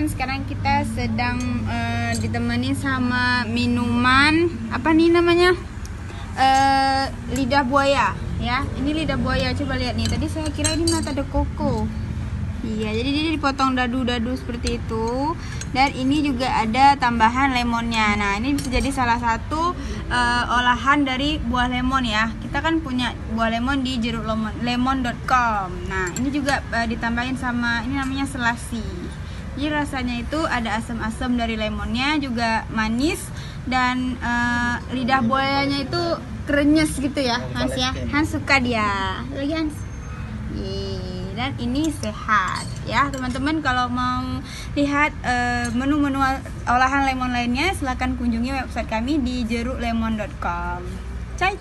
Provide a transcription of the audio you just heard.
teman-teman, sekarang kita sedang ditemani sama minuman apa nih namanya, lidah buaya ya. Ini lidah buaya, coba lihat nih. Tadi saya kira ini nata de coco. Iya, jadi dia dipotong dadu-dadu seperti itu. Dan ini juga ada tambahan lemonnya. Nah, ini bisa jadi salah satu olahan dari buah lemon ya. Kita kan punya buah lemon di jeruklemon.com. Nah, ini juga ditambahin sama ini namanya selasi. Jadi rasanya itu ada asam-asam dari lemonnya, juga manis, dan lidah buayanya itu krenyes gitu ya, Hans ya. Hans suka dia. Lagi Hans. Dan ini sehat ya teman-teman. Kalau mau lihat menu-menu olahan lemon lainnya, silahkan kunjungi website kami di jeruklemon.com. Ciao.